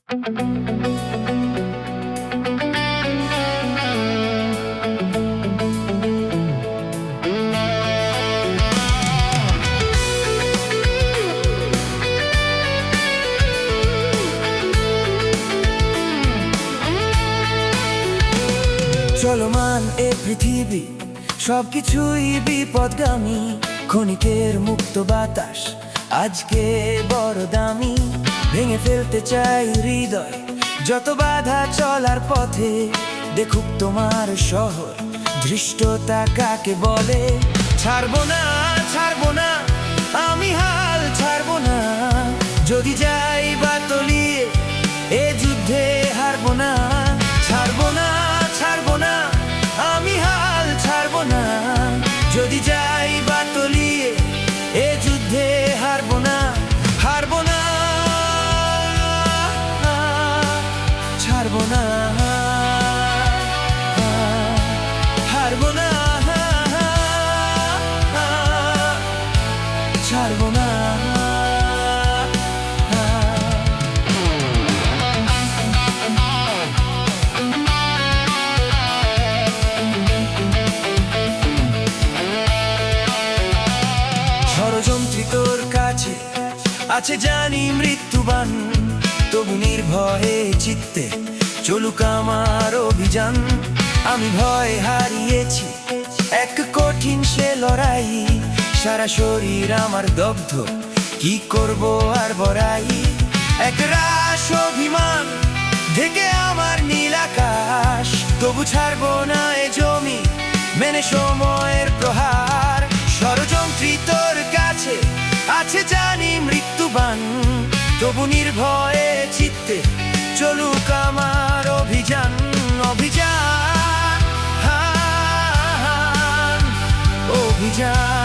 চলমান এ পৃথিবী সবকিছুই বিপদগামী, ক্ষণিকের মুক্ত বাতাস আজকে বড় দামি। ভেঙে ফেলতে চাই হৃদয় যত বাধা চলার পথে, দেখুক তোমার শহর ধৃষ্টতা কাকে বলে। ছাড়বো না, ছাড়বো না, আমি হাল ছাড়বো না, যদি যাই বা তলিয়ে এ যুদ্ধে হারবো না। ছাড়বো না, ছাড়বো না, আমি হাল ছাড়বো না, যদি যাই বা তলিয়ে এ যুদ্ধে হারবো না। হারবো না, ছাড়বো না, হারবো না, ছাড়বো না। ষড়যন্ত্রী তোর কাছে আছে জানি মৃত্যুবান, তবু নির্ভয়ে চিত্তে চলুক আমার অভিযান। আমি ভয় হারিয়েছি এক কঠিন সে লড়াই, সারা শরীর আমার দগ্ধ, কি করব আর বড়াই। এক রাশ অভিমান ঢেকে আমার নীল আকাশ, তবু ছাড়বো না এ জমি মেনে সময়ের প্রহার। ষড়যন্ত্রী তোর কাছে আছে জানি মৃত্যুবান, তবু নির্ভয়ে চিত্তে চলুক আমার অভিযান। অভিযান, অভিযান।